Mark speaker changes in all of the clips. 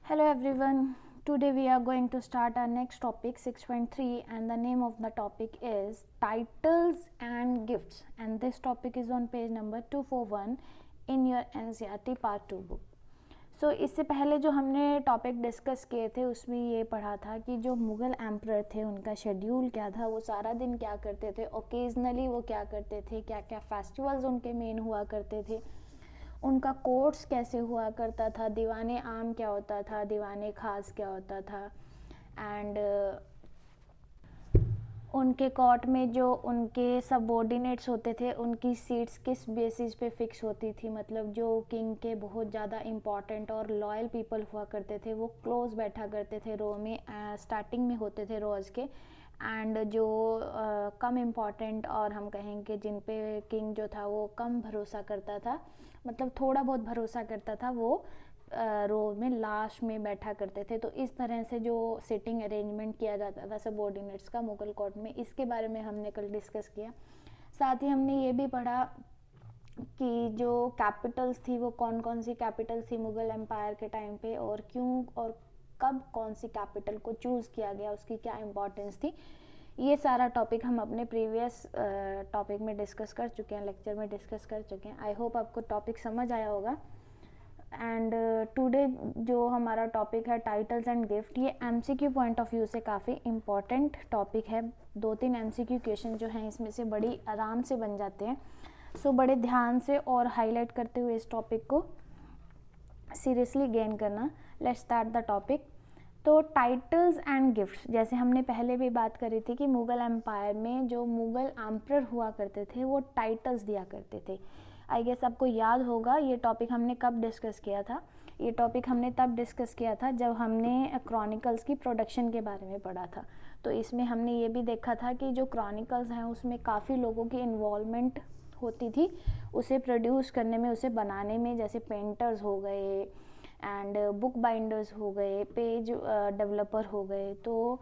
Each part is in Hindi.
Speaker 1: Hello everyone. Today we are going to start our next topic 6.3 and the name of the topic is titles and gifts and this topic is on page number 241 in your NCERT part 2 book. So इससे पहले जो हमने टॉपिक डिस्कस किए थे उसमें ये पढ़ा था कि जो मुग़ल एम्परर थे उनका शेड्यूल क्या था, वो सारा दिन क्या करते थे, ओकेजनली वो क्या करते थे, क्या क्या फेस्टिवल्स उनके मेन हुआ करते थे, उनका कोर्ट्स कैसे हुआ करता था, दीवाने आम क्या होता था, दीवाने ख़ास क्या होता था एंड उनके कोर्ट में जो उनके सबऑर्डिनेट्स होते थे उनकी सीट्स किस बेसिस पे फिक्स होती थी। मतलब जो किंग के बहुत ज़्यादा इम्पॉर्टेंट और लॉयल पीपल हुआ करते थे वो क्लोज बैठा करते थे रो में, स्टार्टिंग में होते थे रोज़ के। एंड जो कम इम्पॉर्टेंट और हम कहेंगे जिन पे किंग जो था वो कम भरोसा करता था, मतलब थोड़ा बहुत भरोसा करता था, वो रो में लास्ट में बैठा करते थे। तो इस तरह से जो सिटिंग अरेंजमेंट किया जाता था सबऑर्डिनेट्स का मुगल कोर्ट में, इसके बारे में हमने कल डिस्कस किया। साथ ही हमने ये भी पढ़ा कि जो कैपिटल्स थी वो कौन कौन सी कैपिटल्स थी मुगल एम्पायर के टाइम पे, और क्यों और कब कौन सी कैपिटल को चूज़ किया गया, उसकी क्या इम्पोर्टेंस थी। ये सारा टॉपिक हम अपने प्रीवियस टॉपिक में डिस्कस कर चुके हैं, लेक्चर में डिस्कस कर चुके हैं। आई होप आपको टॉपिक समझ आया होगा। एंड टुडे जो हमारा टॉपिक है टाइटल्स एंड गिफ्ट, ये एमसीक्यू पॉइंट ऑफ व्यू से काफ़ी इम्पॉर्टेंट टॉपिक है। 2-3 एमसीक्यू क्वेश्चन जो हैं इसमें से बड़ी आराम से बन जाते हैं। सो बड़े ध्यान से और हाईलाइट करते हुए इस टॉपिक को सीरियसली गेन करना। Let's start the topic. तो टाइटल्स एंड गिफ्ट्स, जैसे हमने पहले भी बात करी थी कि मुग़ल एम्पायर में जो मुग़ल एम्परर हुआ करते थे वो टाइटल्स दिया करते थे। आई गेस आपको याद होगा ये टॉपिक हमने कब डिस्कस किया था। ये टॉपिक हमने तब डिस्कस किया था जब हमने क्रॉनिकल्स की प्रोडक्शन के बारे में पढ़ा था। तो इसमें हमने ये भी देखा था कि जो क्रॉनिकल्स हैं उसमें काफ़ी लोगों की इन्वॉल्वमेंट होती थी उसे प्रोड्यूस करने में, उसे बनाने में। जैसे पेंटर्स हो गए एंड बुक बाइंडर्स हो गए, पेज डेवलपर हो गए। तो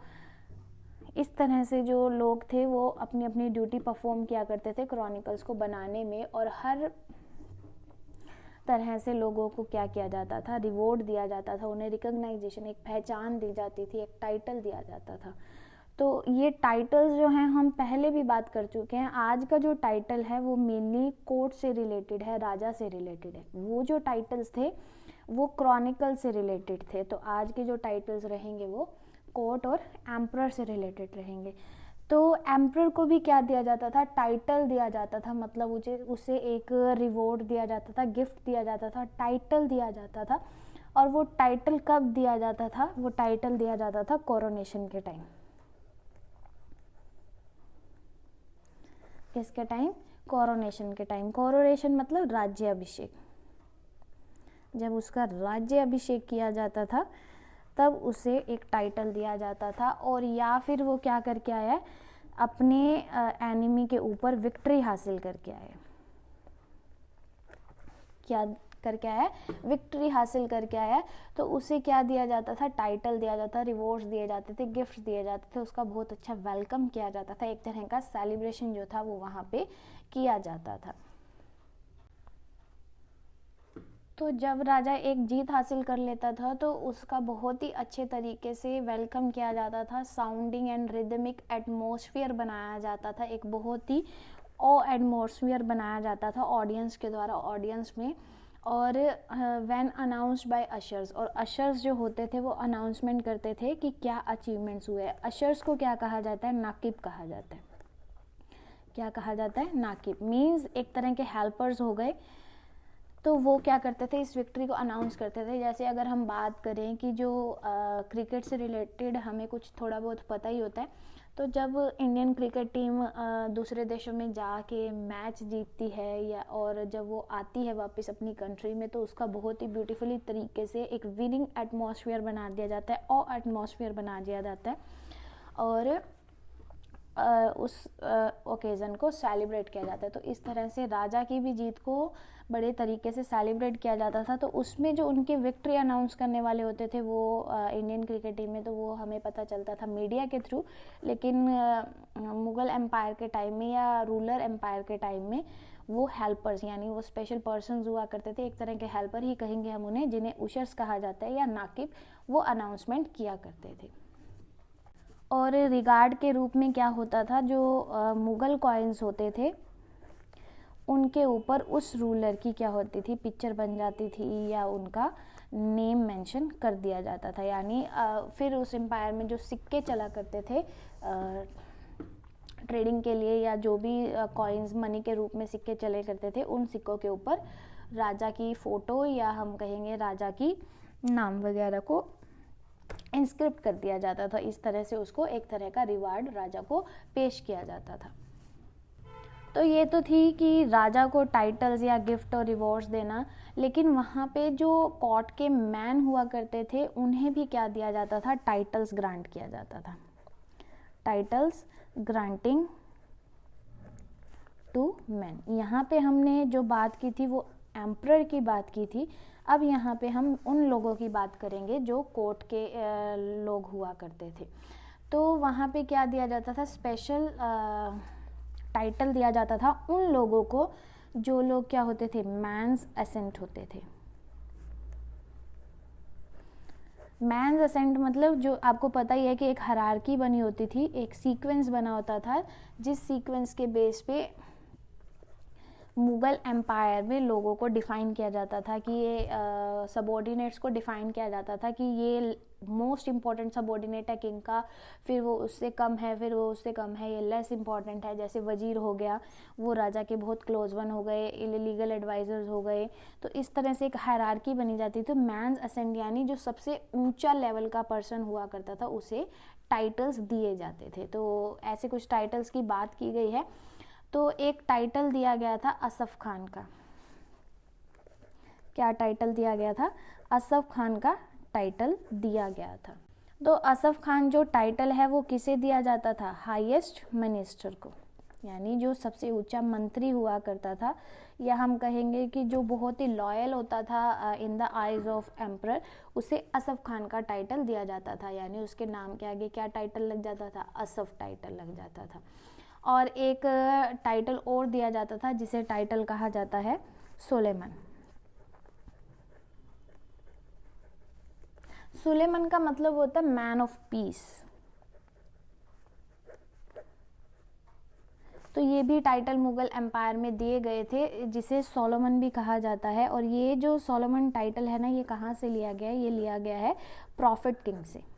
Speaker 1: इस तरह से जो लोग थे वो अपनी अपनी ड्यूटी परफॉर्म किया करते थे क्रॉनिकल्स को बनाने में, और हर तरह से लोगों को क्या किया जाता था, रिवॉर्ड दिया जाता था, उन्हें रिकग्नाइजेशन, एक पहचान दी जाती थी, एक टाइटल दिया जाता था। तो ये टाइटल्स जो हैं हम पहले भी बात कर चुके हैं। आज का जो टाइटल है वो मेनली कोर्ट से रिलेटेड है, राजा से रिलेटेड है। वो जो टाइटल्स थे वो क्रॉनिकल से रिलेटेड थे। तो आज के जो टाइटल्स रहेंगे वो कोर्ट और एम्परर से रिलेटेड रहेंगे। तो एम्परर को भी क्या दिया जाता था, टाइटल दिया जाता था। मतलब उसे एक रिवॉर्ड दिया जाता था, गिफ्ट दिया जाता था, टाइटल दिया जाता था। और वो टाइटल कब दिया जाता था, वो टाइटल दिया जाता था कोरोनेशन के टाइम। किसके टाइम, कोरोनेशन के टाइम। कोरोनेशन मतलब राज्याभिषेक। जब उसका राज्य अभिषेक किया जाता था तब उसे एक टाइटल दिया जाता था। और या फिर वो क्या करके आया, अपने एनिमी के ऊपर विक्ट्री हासिल करके आया। क्या करके आया, विक्ट्री हासिल करके आया। तो उसे क्या दिया जाता था, टाइटल दिया जाता था, रिवॉर्ड्स दिए जाते थे, गिफ्ट्स दिए जाते थे, उसका बहुत अच्छा वेलकम किया जाता था। एक तरह का सेलिब्रेशन जो था वो वहाँ पे किया जाता था। तो जब राजा एक जीत हासिल कर लेता था तो उसका बहुत ही अच्छे तरीके से वेलकम किया जाता था। साउंडिंग एंड रिदमिक एटमॉस्फेयर बनाया जाता था, एक बहुत ही एटमॉस्फेयर बनाया जाता था ऑडियंस के द्वारा, ऑडियंस में। और व्हेन अनाउंस्ड बाय अशर्स, और अशर्स जो होते थे वो अनाउंसमेंट करते थे कि क्या अचीवमेंट्स हुए। अशर्स को क्या कहा जाता है, नाकिब कहा जाता है। क्या कहा जाता है, नाकिब मीन्स एक तरह के हेल्पर्स हो गए। तो वो क्या करते थे, इस विक्ट्री को अनाउंस करते थे। जैसे अगर हम बात करें कि जो क्रिकेट से रिलेटेड हमें कुछ थोड़ा बहुत पता ही होता है, तो जब इंडियन क्रिकेट टीम दूसरे देशों में जाके मैच जीतती है या और जब वो आती है वापस अपनी कंट्री में, तो उसका बहुत ही ब्यूटीफुली तरीके से एक विनिंग एटमॉस्फेयर बना दिया जाता है, एटमॉस्फेयर बना दिया जाता है। और उस ओकेज़न को सेलिब्रेट किया जाता है। तो इस तरह से राजा की भी जीत को बड़े तरीके से सेलिब्रेट किया जाता था। तो उसमें जो उनके विक्ट्री अनाउंस करने वाले होते थे वो इंडियन क्रिकेट टीम में, तो वो हमें पता चलता था मीडिया के थ्रू। लेकिन मुग़ल एम्पायर के टाइम में या रूलर एम्पायर के टाइम में वो हेल्पर्स यानी वो स्पेशल पर्सन्स हुआ करते थे, एक तरह के हेल्पर ही कहेंगे हम उन्हें, जिन्हें उशर्स कहा जाता है या नाकिब, वो अनाउंसमेंट किया करते थे। और रिगार्ड के रूप में क्या होता था, जो मुग़ल कॉइन्स होते थे उनके ऊपर उस रूलर की क्या होती थी, पिक्चर बन जाती थी या उनका नेम मेंशन कर दिया जाता था। यानी फिर उस एम्पायर में जो सिक्के चला करते थे ट्रेडिंग के लिए, या जो भी कॉइन्स मनी के रूप में सिक्के चले करते थे, उन सिक्कों के ऊपर राजा की फ़ोटो या हम कहेंगे राजा की नाम वगैरह को इंस्क्रिप्ट कर दिया जाता था। इस तरह से उसको एक तरह का रिवार्ड राजा को पेश किया जाता था। तो ये तो थी कि राजा को टाइटल्स या गिफ्ट और रिवॉर्ड्स देना, लेकिन वहाँ पे जो कोर्ट के मैन हुआ करते थे उन्हें भी क्या दिया जाता था, टाइटल्स ग्रांट किया जाता था। Titles granting to man. यहाँ पे हमने जो बात की थी वो एम्परर की बात की थी। अब यहाँ पे हम उन लोगों की बात करेंगे जो कोर्ट के लोग हुआ करते थे। तो वहाँ पे क्या दिया जाता था, स्पेशल टाइटल दिया जाता था उन लोगों को जो लोग क्या होते थे, मैन्स एसेंट होते थे। मैन्स एसेंट मतलब जो आपको पता ही है कि एक हायरार्की बनी होती थी, एक सीक्वेंस बना होता था, जिस सीक्वेंस के बेस पे मुग़ल एम्पायर में लोगों को डिफ़ाइन किया जाता था कि ये सबॉर्डिनेट्स को डिफ़ाइन किया जाता था कि ये मोस्ट इम्पॉर्टेंट सबॉर्डिनेट है किंग का, फिर वो उससे कम है, फिर वो उससे कम है, ये लेस इम्पॉर्टेंट है। जैसे वजीर हो गया, वो राजा के बहुत क्लोज वन हो गए, लीगल एडवाइज़र्स हो गए। तो इस तरह से एक हायरार्की बनी जाती थी। मैन्स असेंट यानी जो सबसे ऊंचा लेवल का पर्सन हुआ करता था उसे टाइटल्स दिए जाते थे। तो ऐसे कुछ टाइटल्स की बात की गई है। तो एक टाइटल दिया गया था असफ खान का। क्या टाइटल दिया गया था, असफ खान का टाइटल दिया गया था। तो असफ खान जो टाइटल है वो किसे दिया जाता था, हाईएस्ट मिनिस्टर को, यानी जो सबसे ऊंचा मंत्री हुआ करता था, या हम कहेंगे कि जो बहुत ही लॉयल होता था in the eyes of emperor, उसे असफ खान का टाइटल दिया जाता था। यानी उसके नाम के आगे क्या टाइटल लग जाता था, असफ टाइटल लग जाता था। और एक टाइटल और दिया जाता था जिसे टाइटल कहा जाता है सुलेमान। सुलेमान का मतलब होता है मैन ऑफ पीस। तो ये भी टाइटल मुगल एम्पायर में दिए गए थे, जिसे सोलोमन भी कहा जाता है। और ये जो सोलोमन टाइटल है ना, ये कहाँ से लिया गया है, ये लिया गया है प्रॉफिट किंग से।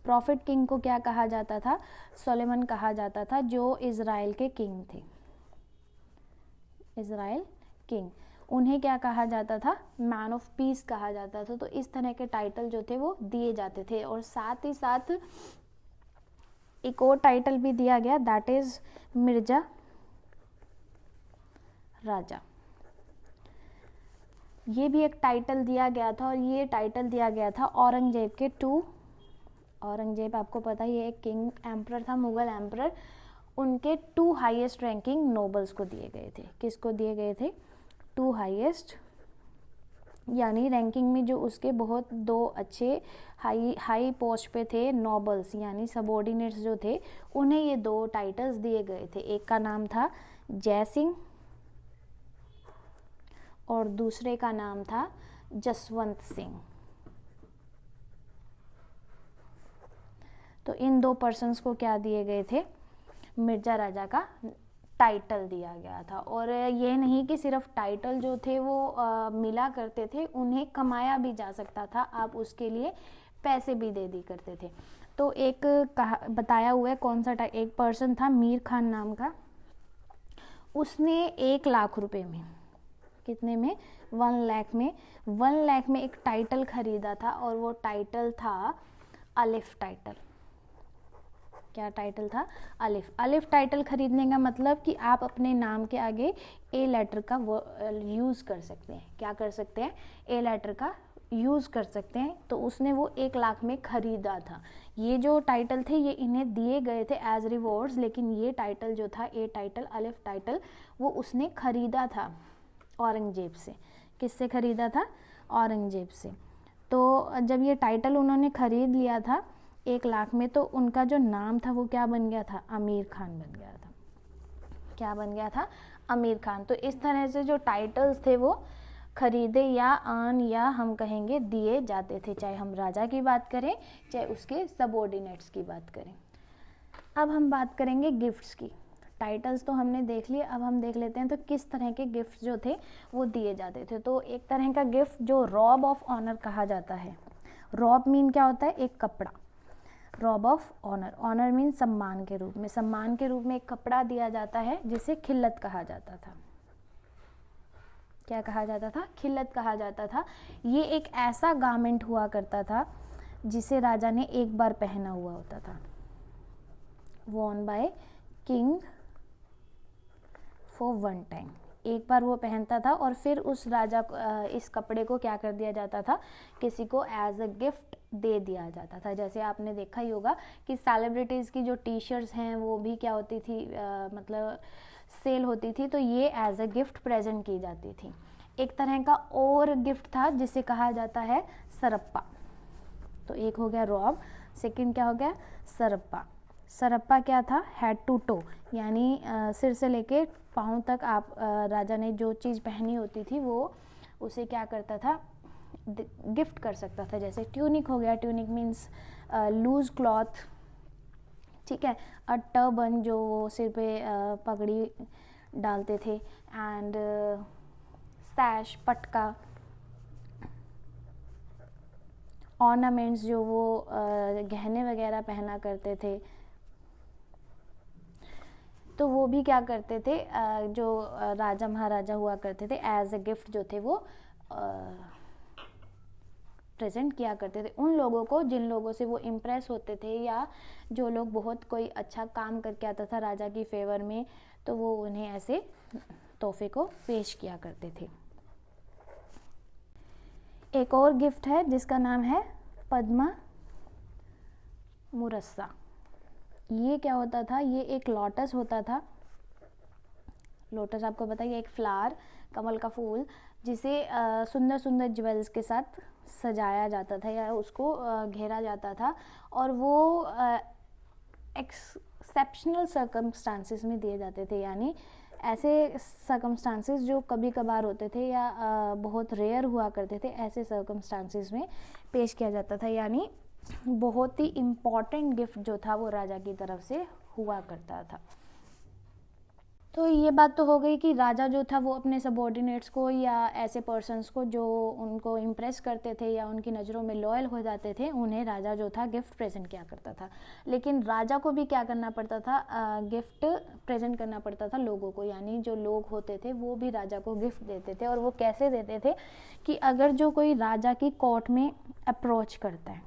Speaker 1: प्रॉफिट किंग को क्या कहा जाता था, सोलोमन कहा जाता था, जो इज़राइल के किंग थे। इज़राइल किंग, उन्हें क्या कहा जाता था, मैन ऑफ पीस कहा जाता था। तो इस तरह के टाइटल जो थे वो दिए जाते थे। और साथ ही साथ एक और टाइटल भी दिया गया, दैट इज मिर्जा राजा। ये भी एक टाइटल दिया गया था, और ये टाइटल दिया गया था औरंगजेब के औरंगजेब आपको पता ही है एक किंग एम्परर था, मुगल एम्परर, उनके 2 हाईएस्ट रैंकिंग नोबल्स को दिए गए थे। किसको दिए गए थे, 2 हाईएस्ट, यानी रैंकिंग में जो उसके बहुत 2 अच्छे हाई पोस्ट पे थे नोबल्स, यानी सबॉर्डिनेट्स जो थे, उन्हें ये 2 टाइटल्स दिए गए थे। एक का नाम था जय सिंह और दूसरे का नाम था जसवंत सिंह। तो इन 2 पर्सन्स को क्या दिए गए थे, मिर्जा राजा का टाइटल दिया गया था। और ये नहीं कि सिर्फ टाइटल जो थे वो मिला करते थे, उन्हें कमाया भी जा सकता था, आप उसके लिए पैसे भी दे दी करते थे। तो एक बताया हुआ है कौन सा एक पर्सन था मीर खान नाम का, उसने 1 लाख रुपए में, कितने में, 1 लाख में, 1 लाख में एक टाइटल खरीदा था, और वो टाइटल था अलिफ टाइटल। क्या टाइटल था, अलिफ। अलिफ टाइटल खरीदने का मतलब कि आप अपने नाम के आगे ए लेटर का यूज़ कर सकते हैं। क्या कर सकते हैं, ए लेटर का यूज़ कर सकते हैं। तो उसने वो 1 लाख में खरीदा था। ये जो टाइटल थे ये इन्हें दिए गए थे एज रिवॉर्ड्स, लेकिन ये टाइटल जो था, ए टाइटल, अलिफ टाइटल, वो उसने खरीदा था औरंगजेब से। किससे खरीदा था, औरंगजेब से। तो जब ये टाइटल उन्होंने खरीद लिया था 1 लाख में, तो उनका जो नाम था वो क्या बन गया था, अमीर खान बन गया था। क्या बन गया था, अमीर खान। तो इस तरह से जो टाइटल्स थे वो खरीदे या अर्न या हम कहेंगे दिए जाते थे, चाहे हम राजा की बात करें चाहे उसके सबऑर्डिनेट्स की बात करें। अब हम बात करेंगे गिफ्ट्स की। टाइटल्स तो हमने देख लिए, अब हम देख लेते हैं तो किस तरह के गिफ्ट्स जो थे वो दिए जाते थे। तो एक तरह का गिफ्ट जो रॉब ऑफ ऑनर कहा जाता है। रॉब मीन क्या होता है? एक कपड़ा। Robe of honour, honour mean सम्मान के रूप में, सम्मान के रूप में एक कपड़ा दिया जाता है जिसे खिल्लत कहा जाता था। क्या कहा जाता था? खिल्लत कहा जाता था। ये एक ऐसा गारमेंट हुआ करता था जिसे राजा ने एक बार पहना हुआ होता था। Warne by king for one time, एक बार वो पहनता था और फिर उस राजा को इस कपड़े को क्या कर दिया जाता था? किसी को एज अ गिफ्ट दे दिया जाता था। जैसे आपने देखा ही होगा कि सेलिब्रिटीज़ की जो टी शर्ट्स हैं वो भी क्या होती थी, मतलब सेल होती थी, तो ये एज अ गिफ्ट प्रेजेंट की जाती थी। एक तरह का और गिफ्ट था जिसे कहा जाता है सरप्पा। तो एक हो गया रॉब, सेकंड क्या हो गया? सरप्पा। सरप्पा क्या था? हेड टू टो, यानी सिर से लेके पाँव तक आप राजा ने जो चीज़ पहनी होती थी वो उसे क्या करता था? गिफ्ट कर सकता था। जैसे ट्यूनिक हो गया, ट्यूनिक मीन्स लूज क्लॉथ, ठीक है। अ टर्बन जो वो सिर पे पगड़ी डालते थे, एंड सैश, पटका, ऑर्नामेंट्स जो वो गहने वगैरह पहना करते थे, तो वो भी क्या करते थे? जो राजा महाराजा हुआ करते थे एज अ गिफ्ट जो थे वो प्रेजेंट किया करते थे उन लोगों को जिन लोगों से वो इम्प्रेस होते थे, या जो लोग बहुत कोई अच्छा काम करके आता था राजा की फेवर में, तो वो उन्हें ऐसे तोहफे को पेश किया करते थे। एक और गिफ्ट है जिसका नाम है पद्मा मुरस्सा। ये क्या होता था? ये एक लोटस होता था। लोटस आपको पता है, ये एक फ्लावर, कमल का फूल, जिसे सुंदर सुंदर ज्वेल्स के साथ सजाया जाता था या उसको घेरा जाता था, और वो एक्सेप्शनल सर्कमस्टांसिस में दिए जाते थे, यानी ऐसे सर्कमस्टांसिस जो कभी कभार होते थे या बहुत रेयर हुआ करते थे, ऐसे सर्कमस्टांसिस में पेश किया जाता था। यानी बहुत ही इम्पॉर्टेंट गिफ्ट जो था वो राजा की तरफ से हुआ करता था। तो ये बात तो हो गई कि राजा जो था वो अपने सबऑर्डिनेट्स को या ऐसे पर्सन्स को जो उनको इम्प्रेस करते थे या उनकी नज़रों में लॉयल हो जाते थे, उन्हें राजा जो था गिफ्ट प्रेजेंट किया करता था। लेकिन राजा को भी क्या करना पड़ता था? गिफ्ट प्रेजेंट करना पड़ता था लोगों को, यानी जो लोग होते थे वो भी राजा को गिफ्ट देते थे। और वो कैसे देते थे कि अगर जो कोई राजा की कोर्ट में अप्रोच करता है,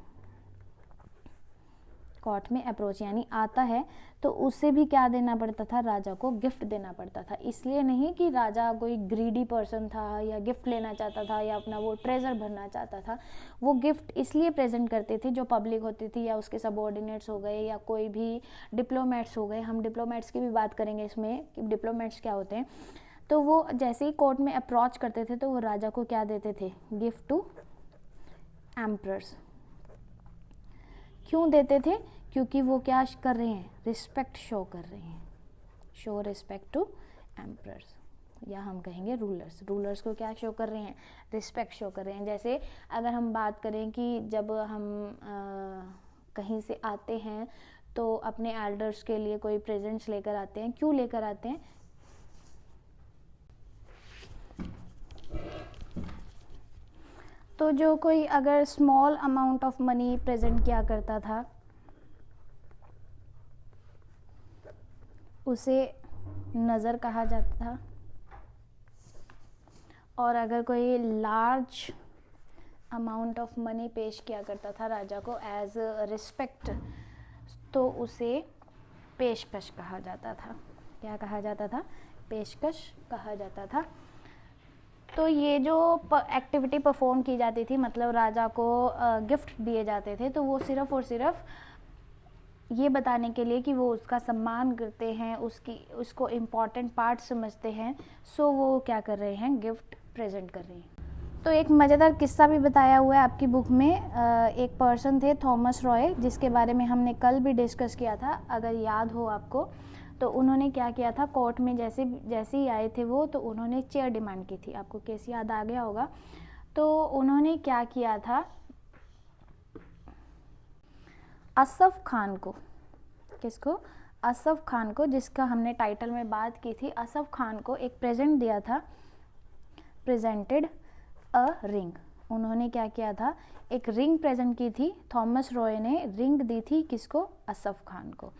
Speaker 1: कोर्ट में अप्रोच यानी आता है, तो उससे भी क्या देना पड़ता था? राजा को गिफ्ट देना पड़ता था। इसलिए नहीं कि राजा कोई ग्रीडी पर्सन था या गिफ्ट लेना चाहता था या अपना वो ट्रेजर भरना चाहता था। वो गिफ्ट इसलिए प्रेजेंट करते थे जो पब्लिक होती थी या उसके सबऑर्डिनेट्स हो गए या कोई भी डिप्लोमेट्स हो गए। हम डिप्लोमेट्स की भी बात करेंगे इसमें कि डिप्लोमेट्स क्या होते हैं। तो वो जैसे ही कोर्ट में अप्रोच करते थे तो वो राजा को क्या देते थे? Gift to emperors. क्यों देते थे? क्योंकि वो क्या कर रहे हैं? रिस्पेक्ट शो कर रहे हैं। शो रिस्पेक्ट टू एम्परर्स, या हम कहेंगे रूलर्स। रूलर्स को क्या शो कर रहे हैं? रिस्पेक्ट शो कर रहे हैं। जैसे अगर हम बात करें कि जब हम कहीं से आते हैं तो अपने एल्डर्स के लिए कोई प्रेजेंट्स लेकर आते हैं। क्यों लेकर आते हैं? तो जो कोई अगर small amount of money present किया करता था उसे नज़र कहा जाता था, और अगर कोई लार्ज अमाउंट ऑफ मनी पेश किया करता था राजा को एज रिस्पेक्ट, तो उसे पेशकश कहा जाता था। क्या कहा जाता था? पेशकश कहा जाता था। तो ये जो एक्टिविटी परफॉर्म की जाती थी, मतलब राजा को गिफ्ट दिए जाते थे, तो वो सिर्फ़ और सिर्फ ये बताने के लिए कि वो उसका सम्मान करते हैं, उसको इम्पॉर्टेंट पार्ट समझते हैं, सो वो क्या कर रहे हैं? गिफ्ट प्रेजेंट कर रहे हैं। तो एक मज़ेदार किस्सा भी बताया हुआ है आपकी बुक में। एक पर्सन थे थॉमस रॉय, जिसके बारे में हमने कल भी डिस्कस किया था, अगर याद हो आपको। तो उन्होंने क्या किया था, कोर्ट में जैसे ही आए थे वो, तो उन्होंने चेयर डिमांड की थी। आपको केस याद आ गया होगा। तो उन्होंने क्या किया था, असफ खान को, किसको, असफ खान को, जिसका हमने टाइटल में बात की थी, असफ खान को एक प्रेजेंट दिया था, प्रेजेंटेड अ रिंग। उन्होंने क्या किया था, एक रिंग प्रेजेंट की थी। थॉमस रॉय ने रिंग दी थी किसको, असफ खान को।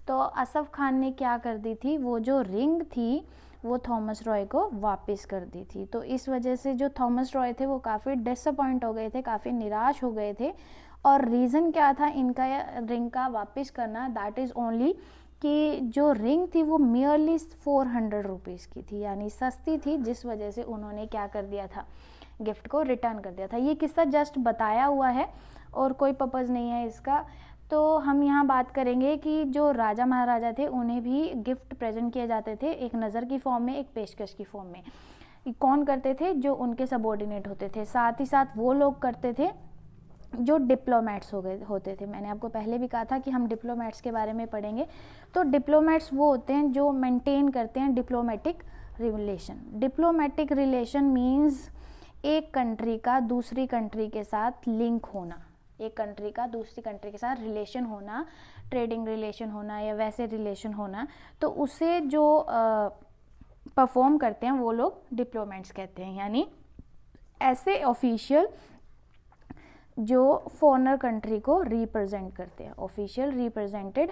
Speaker 1: तो असफ खान ने क्या कर दी थी, वो जो रिंग थी वो थॉमस रॉय को वापस कर दी थी। तो इस वजह से जो थॉमस रॉय थे वो काफ़ी डिसअपॉइंट हो गए थे, काफ़ी निराश हो गए थे। और रीज़न क्या था इनका रिंग का वापस करना, दैट इज़ ओनली कि जो रिंग थी वो मियरली 400 रुपीज़ की थी, यानी सस्ती थी, जिस वजह से उन्होंने क्या कर दिया था, गिफ्ट को रिटर्न कर दिया था। ये किस्सा जस्ट बताया हुआ है और कोई पर्पज़ नहीं है इसका। तो हम यहाँ बात करेंगे कि जो राजा महाराजा थे उन्हें भी गिफ्ट प्रेजेंट किए जाते थे, एक नज़र की फॉर्म में, एक पेशकश की फॉर्म में। कौन करते थे, जो उनके सबॉर्डिनेट होते थे। साथ ही साथ वो लोग करते थे जो डिप्लोमेट्स होते थे। मैंने आपको पहले भी कहा था कि हम डिप्लोमेट्स के बारे में पढ़ेंगे। तो डिप्लोमेट्स वो होते हैं जो मेंटेन करते हैं diplomatic relation. Diplomatic relation means एक कंट्री का दूसरी कंट्री के साथ लिंक होना, एक कंट्री का दूसरी कंट्री के साथ रिलेशन होना, ट्रेडिंग रिलेशन होना या वैसे रिलेशन होना, तो उसे जो परफॉर्म करते हैं वो लोग डिप्लोमेट्स कहते हैं। यानी ऐसे ऑफिशियल जो फॉरेनर कंट्री को रिप्रेजेंट करते हैं, ऑफिशियल रिप्रेजेंटेड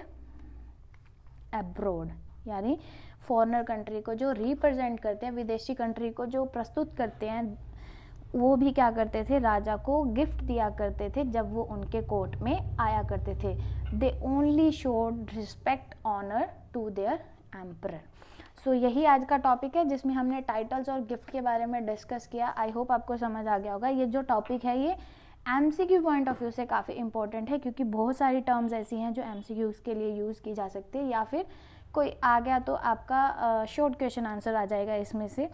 Speaker 1: अब्रॉड, यानी फॉरेनर कंट्री को जो रिप्रेजेंट करते हैं, विदेशी कंट्री को जो प्रस्तुत करते हैं, वो भी क्या करते थे, राजा को गिफ्ट दिया करते थे जब वो उनके कोर्ट में आया करते थे। They only showed respect honour to their emperor. So यही आज का टॉपिक है जिसमें हमने टाइटल्स और गिफ्ट के बारे में डिस्कस किया। आई होप आपको समझ आ गया होगा। ये जो टॉपिक है ये एमसीक्यू पॉइंट ऑफ व्यू से काफ़ी इंपॉर्टेंट है, क्योंकि बहुत सारी टर्म्स ऐसी हैं जो एमसीक्यूज़ के लिए यूज़ की जा सकती है, या फिर कोई आ गया तो आपका शॉर्ट क्वेश्चन आंसर आ जाएगा इसमें से।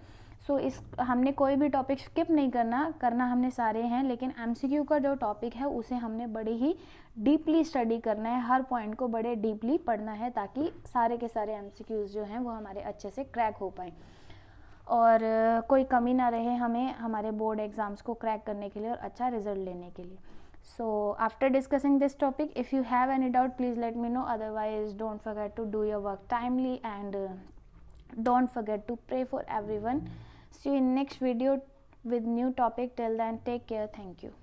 Speaker 1: सो इस हमने कोई भी टॉपिक स्किप नहीं करना हमने सारे हैं, लेकिन एमसीक्यू का जो टॉपिक है उसे हमने बड़ी ही डीपली स्टडी करना है, हर पॉइंट को बड़े डीपली पढ़ना है, ताकि सारे के सारे एमसीक्यूज़ जो हैं वो हमारे अच्छे से क्रैक हो पाएँ और कोई कमी ना रहे हमें हमारे बोर्ड एग्ज़ाम्स को क्रैक करने के लिए और अच्छा रिजल्ट लेने के लिए। So after discussing this topic, if you have any doubt, please let me know. Otherwise, don't forget to do your work timely and don't forget to pray for everyone. See you in next video with new topic. Till then, take care. Thank you.